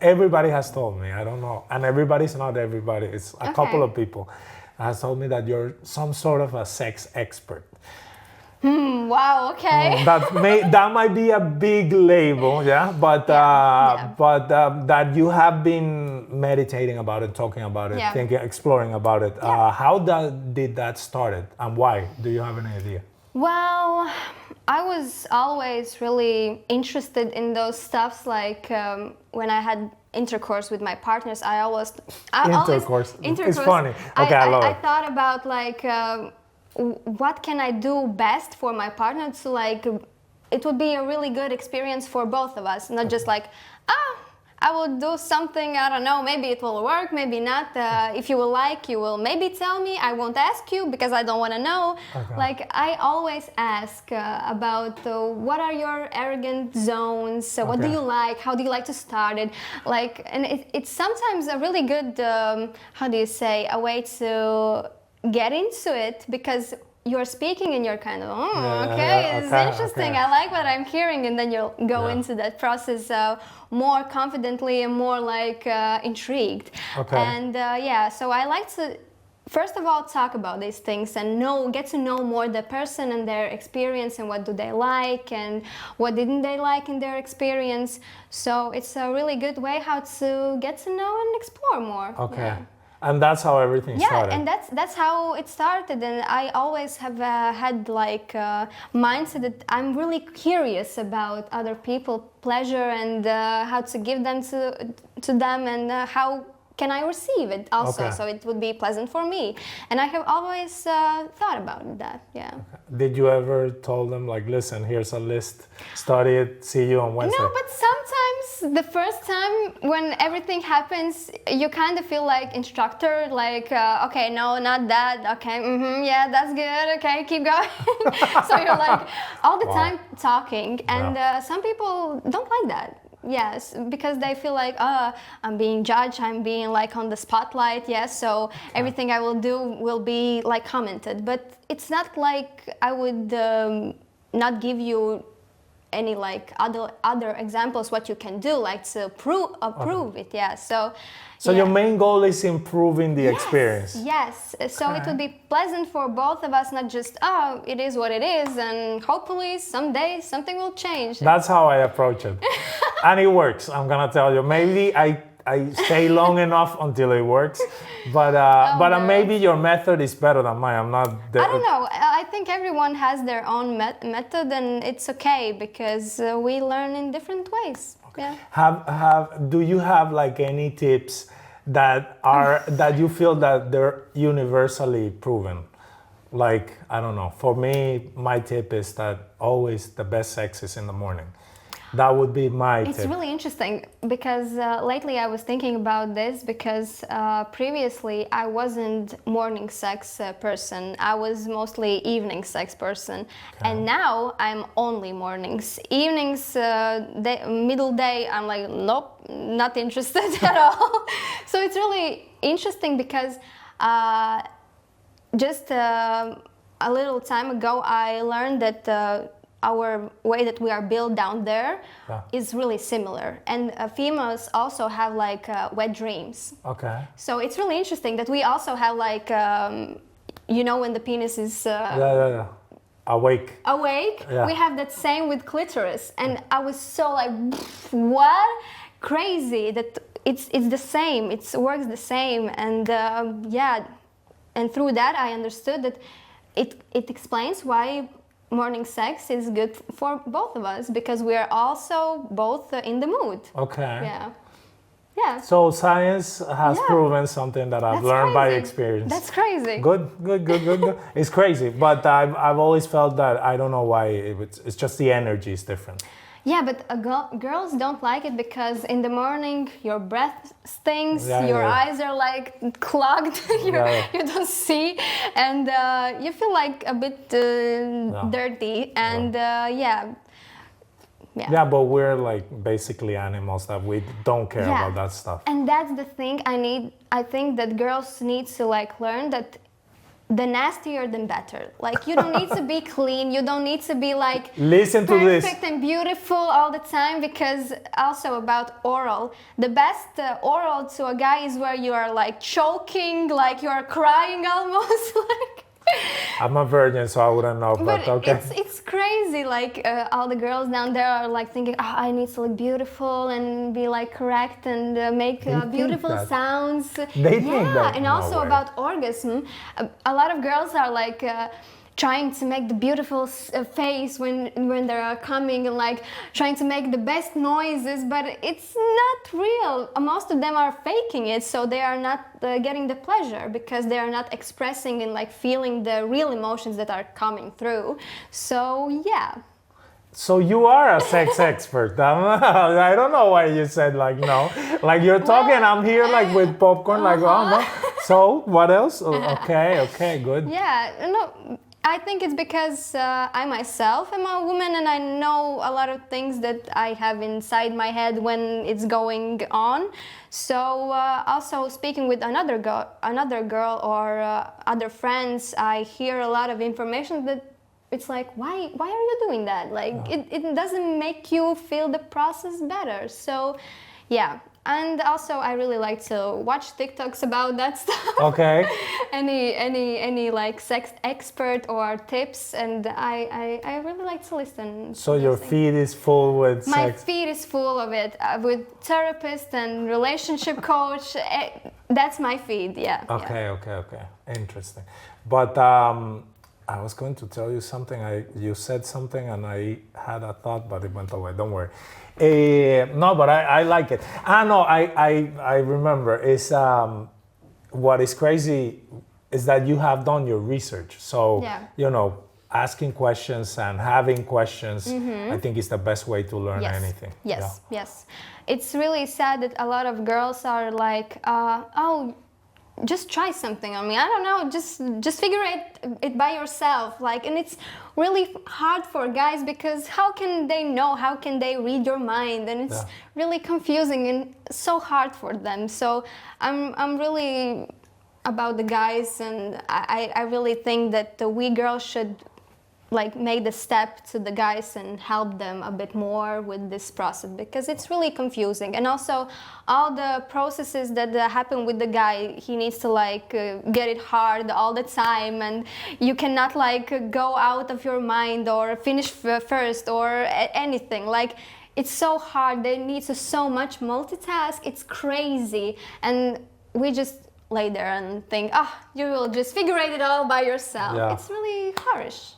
everybody has told me, I don't know, and everybody's not everybody, it's a couple of people has told me that you're some sort of a sex expert. Wow, okay. That might be a big label, yeah, but that you have been meditating about it, talking about it, thinking, exploring about it. How did that started, and why? Do you have any idea? Well, I was always really interested in those stuffs, like when I had intercourse with my partners, Intercourse. It's funny. Okay, I love it. I thought about like what can I do best for my partner to like it would be a really good experience for both of us, not just like I will do something, I don't know, maybe it will work, maybe not. If you will like, you will maybe tell me. I won't ask you because I don't want to know. Like I always ask about what are your arrogant zones, what do you like, how do you like to start it? Like, and it's sometimes a really good, how do you say, a way to get into it, because you're speaking and you're kind of, it's interesting, I like what I'm hearing, and then you'll go into that process more confidently and more like intrigued. And so I like to first of all talk about these things and get to know more the person and their experience and what do they like and what didn't they like in their experience. So it's a really good way how to get to know and explore more. And that's how everything started. Yeah, and that's how it started. And I always have had like a mindset that I'm really curious about other people's pleasure and how to give them to them, and how can I receive it also, so it would be pleasant for me. And I have always thought about that, Did you ever told them, like, listen, here's a list, study it, see you on Wednesday? No, but sometimes the first time when everything happens, you kind of feel like instructor, like, okay, no, not that, okay, yeah, that's good, okay, keep going. So you're like all the time talking, and some people don't like that. Yes, because they feel like, I'm being judged, I'm being like on the spotlight, so everything I will do will be like commented. But it's not like I would not give you any like other examples what you can do, like to prove it, So your main goal is improving the experience. Yes, so it would be pleasant for both of us, not just, it is what it is, and hopefully someday something will change. That's how I approach it. And it works, I'm gonna tell you. Maybe I stay long enough until it works, but maybe your method is better than mine. I'm not. I don't know. I think everyone has their own method, and it's okay because we learn in different ways. Do you have like any tips that are that you feel that they're universally proven? Like, I don't know. For me, my tip is that always the best sex is in the morning. That would be my tip. It's really interesting because lately I was thinking about this because previously I wasn't morning sex person. I was mostly evening sex person. And now I'm only mornings. Evenings, middle day, I'm like, nope, not interested at all. So it's really interesting because just a little time ago I learned that our way that we are built down there is really similar, and females also have like wet dreams. So it's really interesting that we also have like when the penis is awake, we have that same with clitoris, and I was so like, what, crazy that it's the same, it works the same, and and through that I understood that it explains why morning sex is good for both of us, because we are also both in the mood. So science has proven something that I've learned by experience. That's crazy. Good. It's crazy, but I've always felt that, I don't know why, it's just the energy is different. Yeah, but girls don't like it because in the morning your breath stinks, your eyes are like clogged, you don't see, and you feel like a bit dirty, and but we're like basically animals that we don't care about that stuff. And that's the thing I think that girls need to like learn, that the nastier the better. Like, you don't need to be clean, you don't need to be like Listen to this. perfect and beautiful all the time, because also about oral, the best oral to a guy is where you are like choking, like you are crying almost. Like, I'm a virgin, so I wouldn't know, but okay. it's crazy. Like, all the girls down there are like thinking, oh, I need to look beautiful and be like correct and make think beautiful that. sounds. They think that. And No also way. about orgasm, a lot of girls are like trying to make the beautiful face when they are coming, and like trying to make the best noises, but it's not real. Most of them are faking it, so they are not getting the pleasure, because they are not expressing and like feeling the real emotions that are coming through. So yeah. So you are a sex expert. I don't know why you said like no. Like you're talking, I'm here like with popcorn, like oh no. So what else? Okay, good. Yeah, no, I think it's because I myself am a woman, and I know a lot of things that I have inside my head when it's going on. So also speaking with another girl or other friends, I hear a lot of information that it's like, why are you doing that? Like, it doesn't make you feel the process better. So yeah. And also, I really like to watch TikToks about that stuff. Okay. any like sex expert or tips, and I really like to listen. So to your those things. feed is full with My sex. feed is full of it, with therapist and relationship coach. That's my feed. Yeah. Okay. Interesting. But I was going to tell you something. You said something, and I had a thought, but it went away. Don't worry. No, but I like it. No, I remember. It's what is crazy is that you have done your research. So asking questions and having questions, I think is the best way to learn anything. Yes. It's really sad that a lot of girls are like, oh, just try something on me. I don't know, just figure it by yourself. Like, and it's really hard for guys, because how can they know? How can they read your mind? And it's really confusing and so hard for them. So I'm really about the guys, and I really think that we girls should like make the step to the guys and help them a bit more with this process, because it's really confusing. And also all the processes that happen with the guy, he needs to like get it hard all the time, and you cannot like go out of your mind or finish first or anything. Like, it's so hard. They need to so much multitask. It's crazy. And we just lay there and think, you will just figure it all by yourself. Yeah. It's really harsh.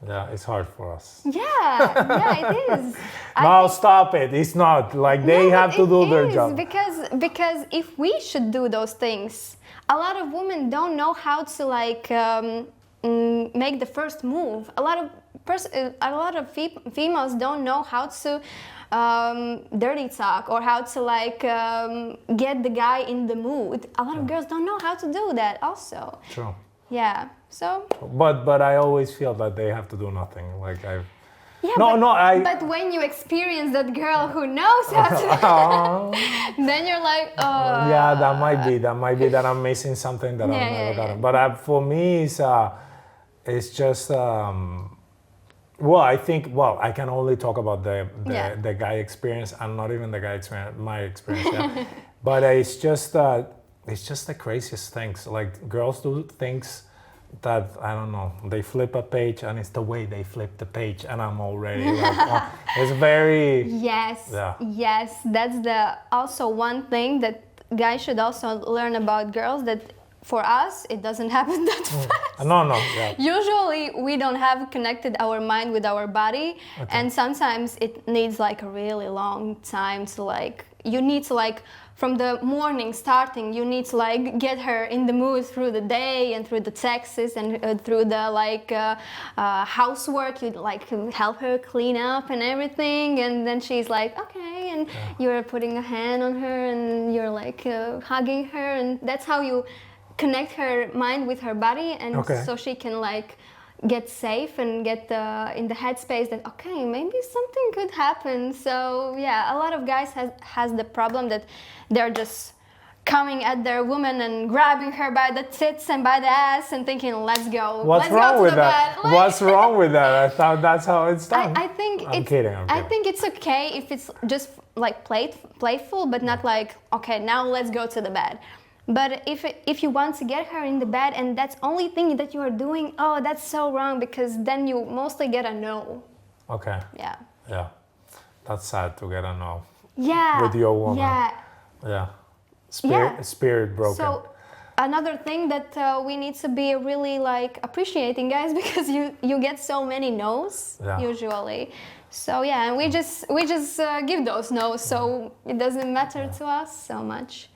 Yeah, it's hard for us. Yeah, it is. No, stop it. It's not. Like, they have to do their job. Because if we should do those things, a lot of women don't know how to like make the first move. A lot of females don't know how to dirty talk, or how to like get the guy in the mood. A lot of girls don't know how to do that also. True. Yeah. So. But I always feel that they have to do nothing. Like I've. Yeah, But when you experience that girl who knows how to, then you're like, oh. Yeah, that might be that I'm missing something that I've never gotten. But for me, it's just. I think. I can only talk about the guy experience, and not even the guy experience. My experience. Yeah. But it's just the craziest things. Like, girls do things that, I don't know, they flip a page, and it's the way they flip the page, and I'm already like, it's very. Yes. That's also one thing that guys should also learn about girls, that for us it doesn't happen that fast. No. Yeah. Usually we don't have connected our mind with our body, and sometimes it needs like a really long time to like. You need to like, from the morning starting, you need to like get her in the mood through the day and through the texts and through the like housework. You like help her clean up and everything, and then she's like, okay, and you're putting a hand on her and you're like hugging her, and that's how you connect her mind with her body, and so she can like get safe and get in the headspace that maybe something could happen. So yeah, a lot of guys has the problem that they're just coming at their woman and grabbing her by the tits and by the ass and thinking, let's go. What's let's wrong go to with the that? bed. Like, What's wrong with that? I thought that's how it's done. I think I'm kidding. I'm I kidding. think it's okay if it's just like playful, but not like, okay, now let's go to the bed. But if you want to get her in the bed and that's only thing that you are doing, oh, that's so wrong, because then you mostly get a no. Okay. Yeah. Yeah. That's sad to get a no. Yeah. With your woman. Yeah. Yeah. Yeah. Spirit broken. So another thing that we need to be really like appreciating, guys, because you get so many no's usually. So yeah, and we just give those no's, so it doesn't matter to us so much.